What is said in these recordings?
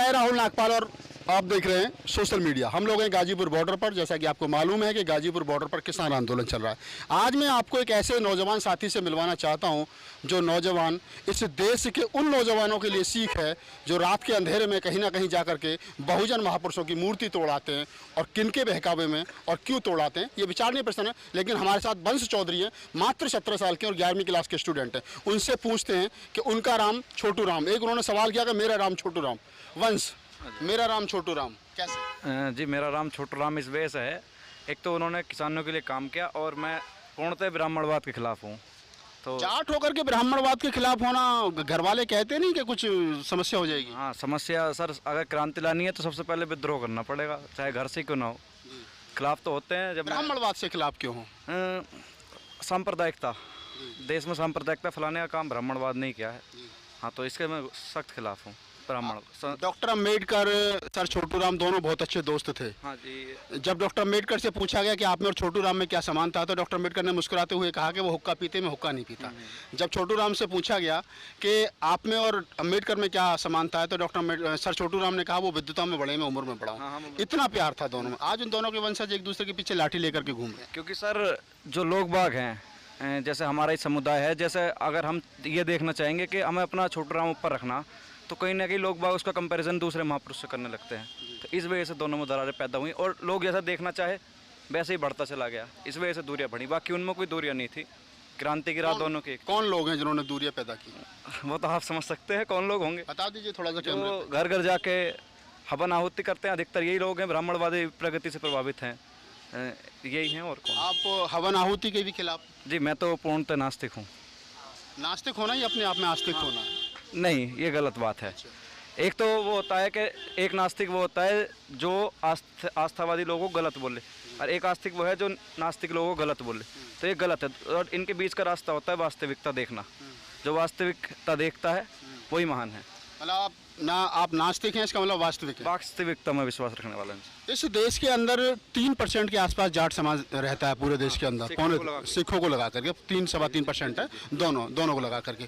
मैं राहुल नागपाल और आप देख रहे हैं सोशल मीडिया। हम लोग हैं गाजीपुर बॉर्डर पर। जैसा कि आपको मालूम है कि गाजीपुर बॉर्डर पर किसान आंदोलन चल रहा है। आज मैं आपको एक ऐसे नौजवान साथी से मिलवाना चाहता हूं जो नौजवान इस देश के उन नौजवानों के लिए सीख है जो रात के अंधेरे में कहीं ना कहीं जाकर के बहुजन महापुरुषों की मूर्ति तोड़ाते हैं और किनके बहकावे में और क्यों तोड़ाते हैं ये विचारणीय प्रश्न है। लेकिन हमारे साथ वंश चौधरी हैं, मात्र 17 साल के और 11वीं क्लास के स्टूडेंट हैं। उनसे पूछते हैं कि उनका राम छोटू राम, एक उन्होंने सवाल किया कि मेरा राम छोटू राम। वंश, मेरा राम छोटू राम कैसे? जी, मेरा राम छोटू राम इस वजह से है, एक तो उन्होंने किसानों के लिए काम किया और मैं पूर्णतः ब्राह्मणवाद के खिलाफ हूँ। तो जाट होकर के ब्राह्मणवाद के खिलाफ होना, घर वाले कहते नहीं कि कुछ समस्या हो जाएगी? हाँ, समस्या सर, अगर क्रांति लानी है तो सबसे पहले विद्रोह करना पड़ेगा, चाहे घर से क्यों ना हो। खिलाफ तो होते हैं। जब ब्राह्मणवाद से खिलाफ क्यों हो? सांप्रदायिकता, देश में सांप्रदायिकता फैलाने का काम ब्राह्मणवाद नहीं किया है। हाँ, तो इसके मैं सख्त खिलाफ हूँ। ब्राह्मण डॉक्टर अम्बेडकर सर छोटू राम दोनों बहुत अच्छे दोस्त थे। हाँ जी। जब डॉक्टर अम्बेडकर से पूछा गया कि आप में और छोटू राम में क्या समानता है तो डॉक्टर अम्बेडकर ने मुस्कुराते हुए कहा कि वो हुक्का पीते, मैं हुक्का नहीं पीता। जब छोटू राम से पूछा गया कि आप में और अम्बेडकर में क्या समानता है तो डॉक्टर सर छोटू राम ने कहा वो विद्वता में बड़े, मैं उम्र में बड़ा हूँ। इतना प्यार था दोनों में। आज उन दोनों के वंशज एक दूसरे के पीछे लाठी लेकर के घूम रहे हैं। क्योंकि सर जो लोग बाग हैं, जैसे हमारा ही समुदाय है, जैसे अगर हम ये देखना चाहेंगे कि हमें अपना छोटू राम ऊपर रखना, तो कहीं ना कहीं लोग बाग उसका कंपैरिजन दूसरे महापुरुष से करने लगते हैं। तो इस वजह से दोनों में दरारें पैदा हुई और लोग जैसा देखना चाहे वैसे ही बढ़ता चला गया। इस वजह से दूरियां बढ़ी, बाकी उनमें कोई दूरियां नहीं थी। क्रांति की राह दोनों की। कौन लोग हैं जिन्होंने दूरियां पैदा की? वो तो आप समझ सकते हैं कौन लोग होंगे। बता दीजिए थोड़ा सा। जो घर घर जाके हवन आहुति करते हैं, अधिकतर यही लोग हैं। ब्राह्मणवादी प्रगति से प्रभावित हैं, यही हैं। और कौन? आप हवन आहुति के भी खिलाफ? जी, मैं तो पूर्णतः नास्तिक हूँ। नास्तिक होना ही अपने आप में आस्तिक होना? नहीं, ये गलत बात है। एक तो वो होता है कि एक नास्तिक वो होता है जो आस्थावादी लोगों को गलत बोले, और एक आस्तिक वो है जो नास्तिक लोगों को गलत बोले। तो ये गलत है और इनके बीच का रास्ता होता है वास्तविकता देखना। जो वास्तविकता देखता है वही महान है। मतलब आप नास्तिक हैं, इसका मतलब वास्तविक है? वास्तविकता में विश्वास रखने वाला है। इस देश के अंदर 3% के आसपास जाट समाज रहता है पूरे देश के अंदर। सिखों को लगा करके 3-3.25% है, दोनों को लगा करके।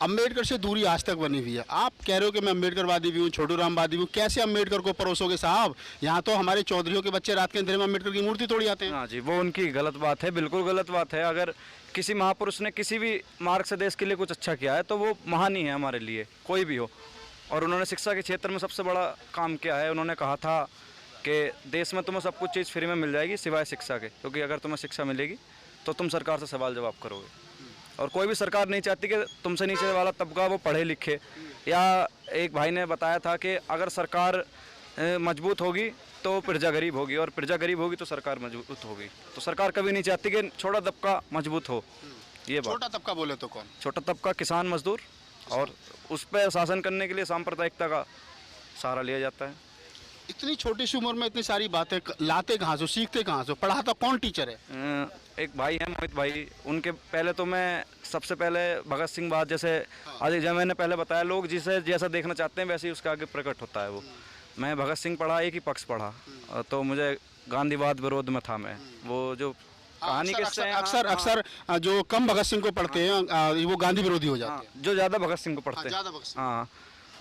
अम्बेडकर से दूरी आज तक बनी हुई है। आप कह रहे हो कि मैं अम्बेडकरवादी भी हूँ, छोटू रामवादी भी हूँ। कैसे अम्बेडकर को परोसोगे साहब? यहाँ तो हमारे चौधरियों के बच्चे रात के अंधेरे में अम्बेडकर की मूर्ति तोड़ जाते हैं। हाँ जी, वो उनकी गलत बात है, बिल्कुल गलत बात है। अगर किसी महापुरुष ने किसी भी मार्ग से देश के लिए कुछ अच्छा किया है तो वो महान ही है हमारे लिए, कोई भी हो। और उन्होंने शिक्षा के क्षेत्र में सबसे बड़ा काम किया है। उन्होंने कहा था कि देश में तुम्हें सब कुछ चीज़ फ्री में मिल जाएगी सिवाय शिक्षा के, क्योंकि अगर तुम्हें शिक्षा मिलेगी तो तुम सरकार से सवाल जवाब करोगे। और कोई भी सरकार नहीं चाहती कि तुमसे नीचे वाला तबका वो पढ़े लिखे। या एक भाई ने बताया था कि अगर सरकार मजबूत होगी तो प्रजा गरीब होगी, और प्रजा गरीब होगी तो सरकार मजबूत होगी। तो सरकार कभी नहीं चाहती कि छोटा तबका मजबूत हो। ये बात। छोटा तबका बोले तो कौन? छोटा तबका किसान मजदूर, और उस पर शासन करने के लिए सांप्रदायिकता का सहारा लिया जाता है। इतनी छोटी सी उम्र में इतनी सारी बातें लाते कहाँ से, सीखते कहाँ से? पढ़ाता कौन टीचर है? एक भाई है मोहित भाई, उनके पहले तो मैं सबसे पहले भगत सिंह बात, जैसे आज जब मैंने पहले बताया, लोग जिसे जैसा देखना चाहते हैं वैसे ही उसके आगे प्रकट होता है वो। मैं भगत सिंह पढ़ा, एक ही पक्ष पढ़ा, तो मुझे गांधीवाद विरोध में था मैं। वो जो कहानी अक्सर जो कम भगत सिंह को पढ़ते हैं वो गांधी विरोधी हो जाते हैं। जो ज़्यादा भगत सिंह को पढ़ते हैं, हाँ।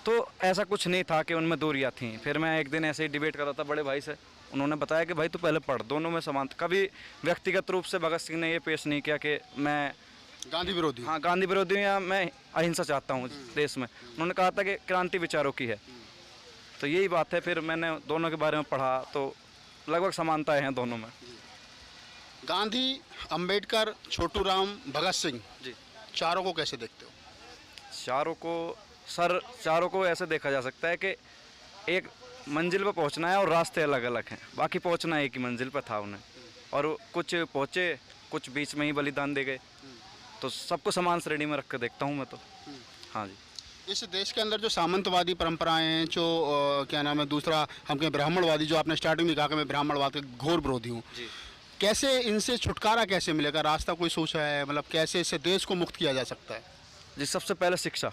तो ऐसा कुछ नहीं था कि उनमें दूरियां थी। फिर मैं एक दिन ऐसे ही डिबेट कर रहा था बड़े भाई से, उन्होंने बताया कि भाई तू पहले पढ़, दोनों में समान। कभी व्यक्तिगत रूप से भगत सिंह ने ये पेश नहीं किया कि मैं गांधी विरोधी, हाँ गांधी विरोधी या मैं अहिंसा चाहता हूँ देश में। उन्होंने कहा था कि क्रांति विचारों की है। तो यही बात है। फिर मैंने दोनों के बारे में पढ़ा तो लगभग समानताएँ हैं दोनों में। गांधी, अम्बेडकर, छोटू राम, भगत सिंह जी, चारों को कैसे देखते हो? चारों को ऐसे देखा जा सकता है कि एक मंजिल पर पहुंचना है और रास्ते अलग अलग हैं, बाकी पहुंचना एक ही मंजिल पर था उन्हें। और कुछ पहुंचे, कुछ बीच में ही बलिदान दे गए। तो सबको समान श्रेणी में रख कर देखता हूँ मैं तो। हाँ जी। इस देश के अंदर जो सामंतवादी परंपराएं हैं, जो क्या नाम है, दूसरा हम कहें ब्राह्मणवादी, जो आपने स्टार्टिंग में कहा कि मैं ब्राह्मणवाद के घोर विरोधी हूँ, कैसे इनसे छुटकारा कैसे मिलेगा? रास्ता कोई सोचा है? मतलब कैसे इससे देश को मुक्त किया जा सकता है? जी, सबसे पहले शिक्षा।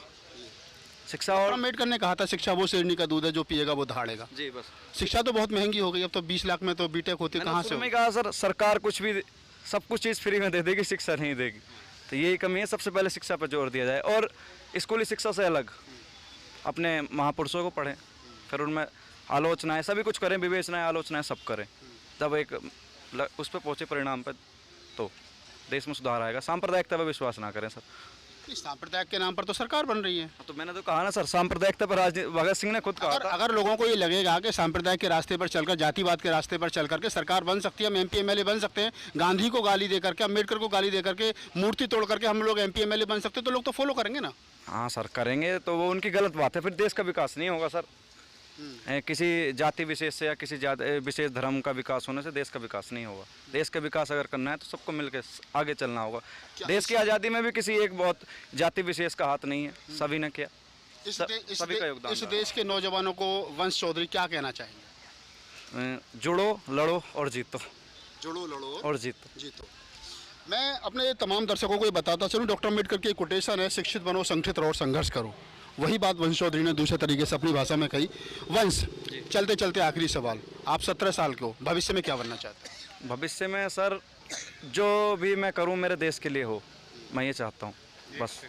और अम्बेडकर ने कहा था शिक्षा वो शेरनी का दूध है, जो पिएगा वो दहाड़ेगा। जी, बस। शिक्षा तो बहुत महंगी हो गई, अब तो 20 लाख में तो बीटेक होती है, कहाँ से? मैंने कहा सर, सरकार कुछ भी सब कुछ चीज़ फ्री में दे देगी, शिक्षा नहीं देगी। तो यही कमी है। सबसे पहले शिक्षा पर जोर दिया जाए और स्कूली शिक्षा से अलग अपने महापुरुषों को पढ़ें, फिर उनमें आलोचनाएं सभी कुछ करें, विवेचनाएं आलोचनाएं सब करें, जब एक उस पर पहुँचे परिणाम पर तो देश में सुधार आएगा। सांप्रदायिकता पर विश्वास ना करें सर। इस सांप्रदायिक के नाम पर तो सरकार बन रही है। तो मैंने तो कहा ना सर, सांप्रदायिकता पर राजनीति भगत सिंह ने खुद कहा था। अगर लोगों को ये लगेगा कि सांप्रदायिक के रास्ते पर चलकर, जातिवाद के रास्ते पर चल करके सरकार बन सकती है, हम एमपी एमएलए बन सकते हैं, गांधी को गाली दे करके, अम्बेडकर को गाली दे करके, मूर्ति तोड़ करके हम लोग एमपी एमएलए बन सकते हैं, तो लोग तो फॉलो करेंगे ना। हाँ सर करेंगे, तो वो उनकी गलत बात है, फिर देश का विकास नहीं होगा सर। किसी जाति विशेष से या किसी विशेष धर्म का विकास होने से देश का विकास नहीं होगा। देश का विकास अगर करना है तो सबको मिलकर आगे चलना होगा। देश की आज़ादी में भी किसी एक बहुत जाति विशेष का हाथ नहीं है, सभी ने किया, सभी का योगदान। इस देश के नौजवानों को वंश चौधरी क्या कहना चाहेंगे? जुड़ो, लड़ो और जीतो। जुड़ो, लड़ो और जीतो। मैं अपने तमाम दर्शकों को ये बताता चलूँ, डॉक्टर अम्बेडकर की कोटेशन है, शिक्षित बनो, संगठित रहो, संघर्ष करो। वही बात वंश चौधरी ने दूसरे तरीके से अपनी भाषा में कही। वंश, चलते चलते आखिरी सवाल, आप 17 साल के हो, भविष्य में क्या बनना चाहते हैं? भविष्य में सर जो भी मैं करूं मेरे देश के लिए हो, मैं ये चाहता हूं बस।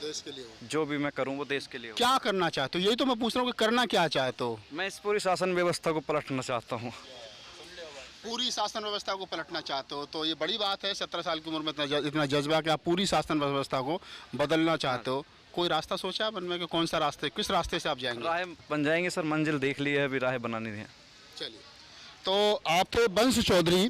देश के लिए हो, जो भी मैं करूं वो देश के लिए हो। क्या करना चाहते हो? यही तो मैं पूछ रहा हूँ कि करना क्या चाहते हो? मैं इस पूरी शासन व्यवस्था को पलटना चाहता हूँ। पूरी शासन व्यवस्था को पलटना चाहते हो, तो ये बड़ी बात है। 17 साल की उम्र में इतना जज्बा कि आप पूरी शासन व्यवस्था को बदलना चाहते हो। कोई रास्ता सोचा है बनने के? कौन सा रास्ते, किस रास्ते से आप जाएंगे? राह बन जाएंगे सर, मंजिल देख ली है, अभी राह बनानी है। चलिए, तो आप थे वंश चौधरी।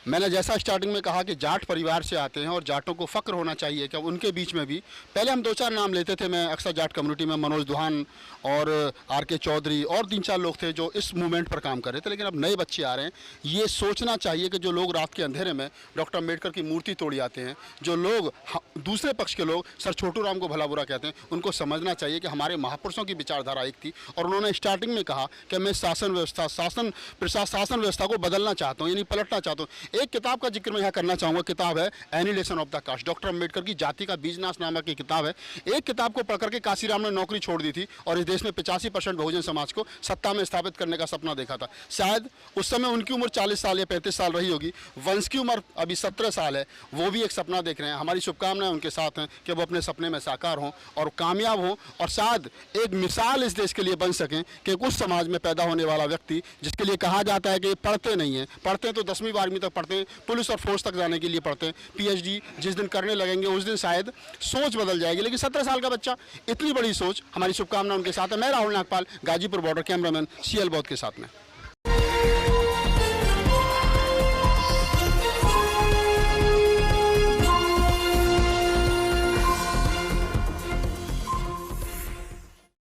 मैंने जैसा स्टार्टिंग में कहा कि जाट परिवार से आते हैं और जाटों को फ़क्र होना चाहिए कि उनके बीच में भी, पहले हम 2-4 नाम लेते थे, मैं अक्सर जाट कम्युनिटी में मनोज दुहान और आर.के. चौधरी और 3-4 लोग थे जो इस मूवमेंट पर काम कर रहे थे, लेकिन अब नए बच्चे आ रहे हैं। ये सोचना चाहिए कि जो लोग रात के अंधेरे में डॉक्टर अम्बेडकर की मूर्ति तोड़ी आते हैं, जो लोग दूसरे पक्ष के लोग सर छोटू राम को भला बुरा कहते हैं, उनको समझना चाहिए कि हमारे महापुरुषों की विचारधारा एक थी और उन्होंने स्टार्टिंग में कहा कि मैं शासन व्यवस्था को बदलना चाहता हूँ, यानी पलटना चाहता हूँ। एक किताब का जिक्र मैं यहाँ करना चाहूँगा, किताब है annihilation of the caste, doctor Ambedkar की जाति का बीजनाश नामक की किताब है। एक किताब को पढ़ करके काशीराम ने नौकरी छोड़ दी थी और इस देश में 85% बहुजन समाज को सत्ता में स्थापित करने का सपना देखा था। शायद उस समय उनकी उम्र 40 साल या 35 साल रही होगी, वंश की उम्र अभी 17 साल है, वो भी एक सपना देख रहे हैं। हमारी शुभकामनाएं उनके साथ हैं कि वो अपने सपने में साकार हों और कामयाब हों और शायद एक मिसाल इस देश के लिए बन सकें कि उस समाज में पैदा होने वाला व्यक्ति जिसके लिए कहा जाता है कि पढ़ते नहीं हैं, पढ़ते हैं तो 10वीं 12वीं तक पढ़ते हैं, पुलिस और फोर्स तक जाने के लिए पढ़ते हैं, पीएचडी जिस दिन करने लगेंगे उस दिन शायद सोच बदल जाएगी। लेकिन 17 साल का बच्चा, इतनी बड़ी सोच, हमारी शुभकामना उनके साथ है। मैं Rahul Nagpal, Ghazipur border, cameraman CL बौद्ध के साथ में।